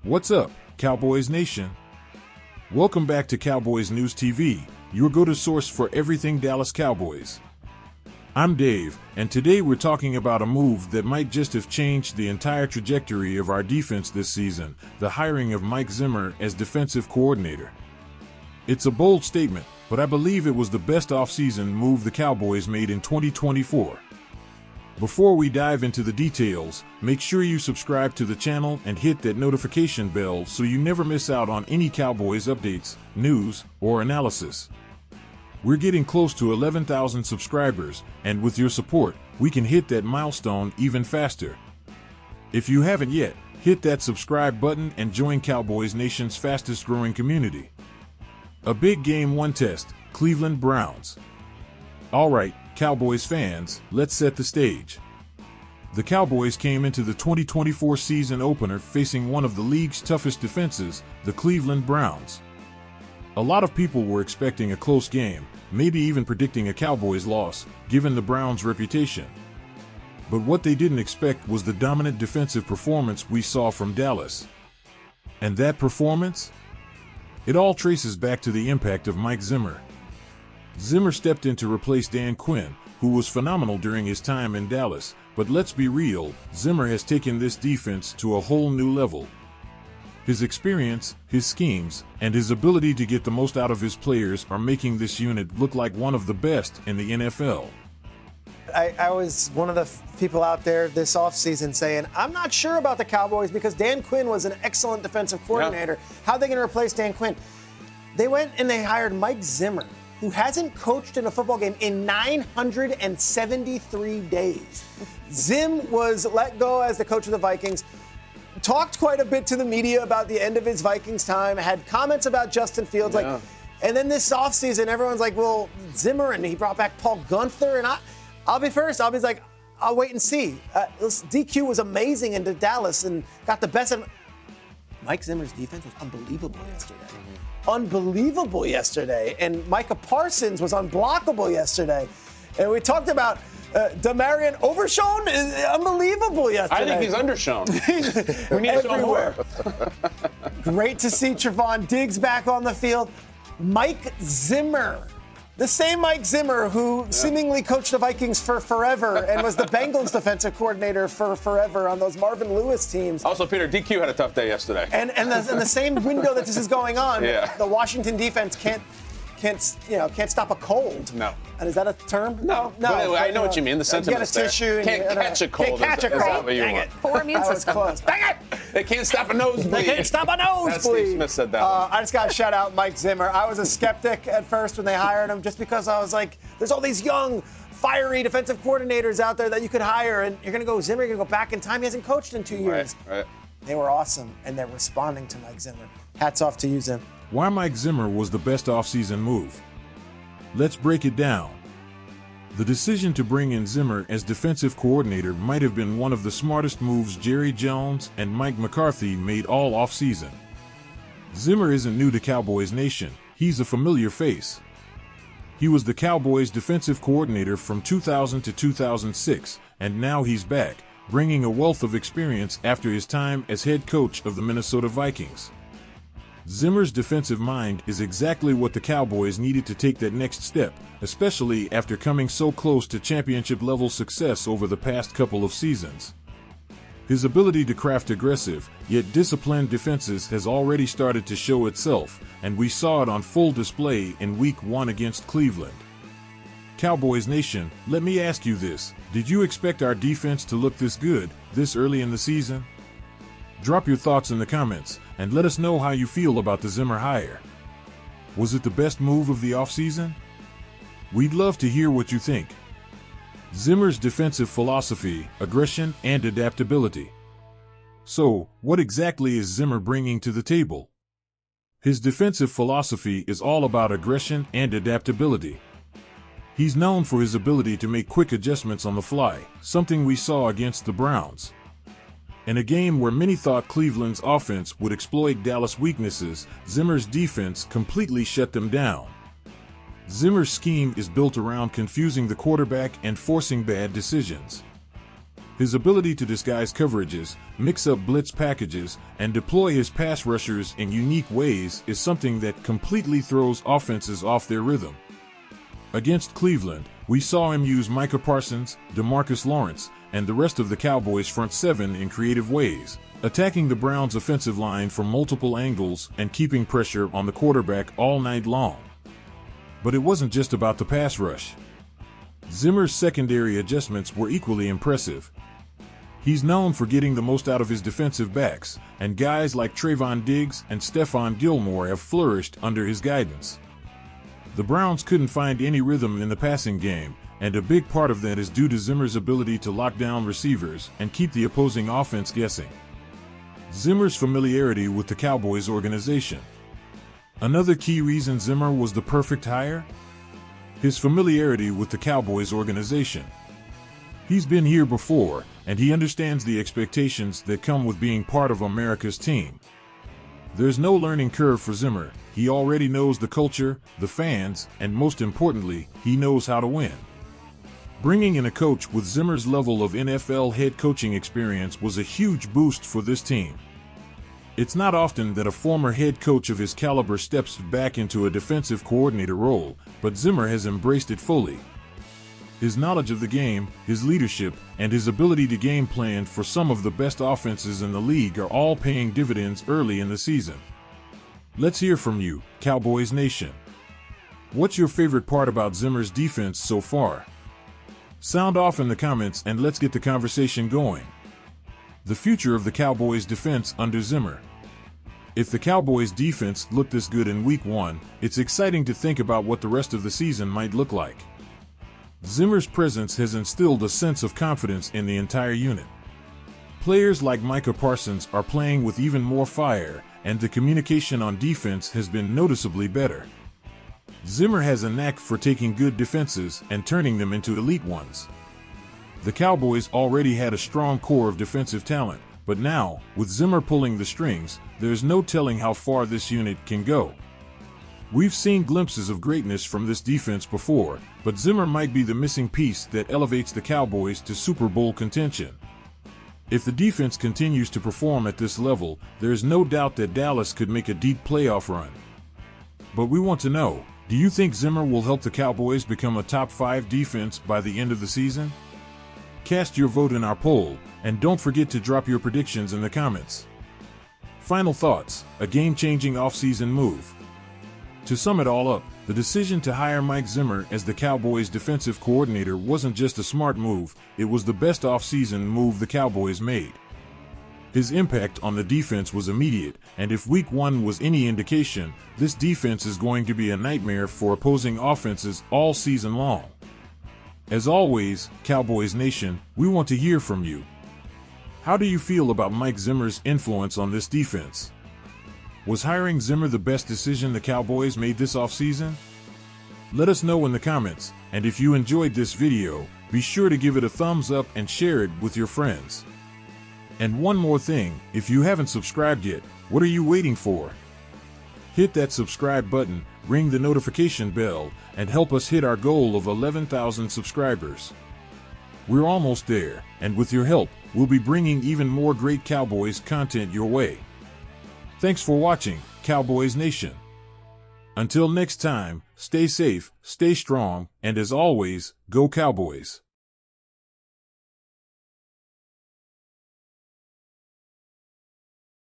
What's up, Cowboys Nation? Welcome back to Cowboys News TV, your go-to source for everything Dallas Cowboys. I'm Dave, and today we're talking about a move that might just have changed the entire trajectory of our defense this season, the hiring of Mike Zimmer as defensive coordinator. It's a bold statement, but I believe it was the best offseason move the Cowboys made in 2024. Before we dive into the details, make sure you subscribe to the channel and hit that notification bell so you never miss out on any Cowboys updates, news, or analysis. We're getting close to 11,000 subscribers, and with your support, we can hit that milestone even faster. If you haven't yet, hit that subscribe button and join Cowboys Nation's fastest growing community. A big Game 1 test, Cleveland Browns. Alright, Cowboys fans, let's set the stage. The Cowboys came into the 2024 season opener facing one of the league's toughest defenses, the Cleveland Browns. A lot of people were expecting a close game, maybe even predicting a Cowboys loss, given the Browns' reputation. But what they didn't expect was the dominant defensive performance we saw from Dallas. And that performance? It all traces back to the impact of Mike Zimmer. Zimmer stepped in to replace Dan Quinn, who was phenomenal during his time in Dallas, but let's be real, Zimmer has taken this defense to a whole new level. His experience, his schemes, and his ability to get the most out of his players are making this unit look like one of the best in the NFL. I was one of the people out there this offseason saying, I'm not sure about the Cowboys because Dan Quinn was an excellent defensive coordinator. Yeah. How are they going to replace Dan Quinn? They went and they hired Mike Zimmer, who hasn't coached in a football game in 973 days. Zim was let go as the coach of the Vikings, talked quite a bit to the media about the end of his Vikings time, had comments about Justin Fields. Yeah. And then this offseason, everyone's like, well, Zimmer, and he brought back Paul Gunther, and I'll be first. I'll be like, I'll wait and see. DQ was amazing into Dallas and got the best of Mike Zimmer's defense was unbelievable yesterday. Unbelievable yesterday. And Micah Parsons was unblockable yesterday. And we talked about Demarion Overshown is unbelievable yesterday. I think he's undershown. We need everywhere. Great to see Trevon Diggs back on the field. Mike Zimmer. The same Mike Zimmer who seemingly coached the Vikings for forever and was the Bengals defensive coordinator for forever on those Marvin Lewis teams. Also, Peter, DQ had a tough day yesterday. And the same window that this is going on, the Washington defense can't stop a cold. No. And is that a term? No. I know what you mean. The sentiment there. Tissue. Can't catch a cold. Can't catch a cold. Dang it. Poor immune system. Dang it. They can't stop a nosebleed. They can't stop a nosebleed. Steve Smith said that. I just got to shout out Mike Zimmer. I was a skeptic at first when they hired him just because I was like, there's all these young, fiery defensive coordinators out there that you could hire, and you're going to go Zimmer, you're going to go back in time. He hasn't coached in 2 years. Right. They were awesome, and they're responding to Mike Zimmer. Hats off to you, Zim. Why Mike Zimmer was the best offseason move? Let's break it down. The decision to bring in Zimmer as defensive coordinator might have been one of the smartest moves Jerry Jones and Mike McCarthy made all offseason. Zimmer isn't new to Cowboys Nation, he's a familiar face. He was the Cowboys defensive coordinator from 2000 to 2006, and now he's back, bringing a wealth of experience after his time as head coach of the Minnesota Vikings. Zimmer's defensive mind is exactly what the Cowboys needed to take that next step, especially after coming so close to championship-level success over the past couple of seasons. His ability to craft aggressive, yet disciplined defenses has already started to show itself, and we saw it on full display in Week 1 against Cleveland. Cowboys Nation, let me ask you this. Did you expect our defense to look this good, this early in the season? Drop your thoughts in the comments, and let us know how you feel about the Zimmer hire. Was it the best move of the offseason? We'd love to hear what you think. Zimmer's defensive philosophy, aggression, and adaptability. So, what exactly is Zimmer bringing to the table? His defensive philosophy is all about aggression and adaptability. He's known for his ability to make quick adjustments on the fly, something we saw against the Browns. In a game where many thought Cleveland's offense would exploit Dallas' weaknesses, Zimmer's defense completely shut them down. Zimmer's scheme is built around confusing the quarterback and forcing bad decisions. His ability to disguise coverages, mix up blitz packages, and deploy his pass rushers in unique ways is something that completely throws offenses off their rhythm. Against Cleveland, we saw him use Micah Parsons, DeMarcus Lawrence, and the rest of the Cowboys' front seven in creative ways, attacking the Browns' offensive line from multiple angles and keeping pressure on the quarterback all night long. But it wasn't just about the pass rush. Zimmer's secondary adjustments were equally impressive. He's known for getting the most out of his defensive backs, and guys like Trayvon Diggs and Stephon Gilmore have flourished under his guidance. The Browns couldn't find any rhythm in the passing game, and a big part of that is due to Zimmer's ability to lock down receivers and keep the opposing offense guessing. Zimmer's familiarity with the Cowboys organization. Another key reason Zimmer was the perfect hire? His familiarity with the Cowboys organization. He's been here before, and he understands the expectations that come with being part of America's team. There's no learning curve for Zimmer. He already knows the culture, the fans, and most importantly, he knows how to win. Bringing in a coach with Zimmer's level of NFL head coaching experience was a huge boost for this team. It's not often that a former head coach of his caliber steps back into a defensive coordinator role, but Zimmer has embraced it fully. His knowledge of the game, his leadership, and his ability to game plan for some of the best offenses in the league are all paying dividends early in the season. Let's hear from you, Cowboys Nation. What's your favorite part about Zimmer's defense so far? Sound off in the comments and let's get the conversation going. The future of the Cowboys defense under Zimmer. If the Cowboys defense looked this good in Week 1, it's exciting to think about what the rest of the season might look like. Zimmer's presence has instilled a sense of confidence in the entire unit. Players like Micah Parsons are playing with even more fire, and the communication on defense has been noticeably better. Zimmer has a knack for taking good defenses and turning them into elite ones. The Cowboys already had a strong core of defensive talent, but now, with Zimmer pulling the strings, there's no telling how far this unit can go. We've seen glimpses of greatness from this defense before, but Zimmer might be the missing piece that elevates the Cowboys to Super Bowl contention. If the defense continues to perform at this level, there's no doubt that Dallas could make a deep playoff run. But we want to know, do you think Zimmer will help the Cowboys become a top 5 defense by the end of the season? Cast your vote in our poll, and don't forget to drop your predictions in the comments. Final thoughts, a game-changing offseason move. To sum it all up, the decision to hire Mike Zimmer as the Cowboys' defensive coordinator wasn't just a smart move, it was the best offseason move the Cowboys made. His impact on the defense was immediate, and if Week 1 was any indication, this defense is going to be a nightmare for opposing offenses all season long. As always, Cowboys Nation, we want to hear from you. How do you feel about Mike Zimmer's influence on this defense? Was hiring Zimmer the best decision the Cowboys made this offseason? Let us know in the comments, and if you enjoyed this video, be sure to give it a thumbs up and share it with your friends. And one more thing, if you haven't subscribed yet, what are you waiting for? Hit that subscribe button, ring the notification bell, and help us hit our goal of 11,000 subscribers. We're almost there, and with your help, we'll be bringing even more great Cowboys content your way. Thanks for watching, Cowboys Nation. Until next time, stay safe, stay strong, and as always, go Cowboys.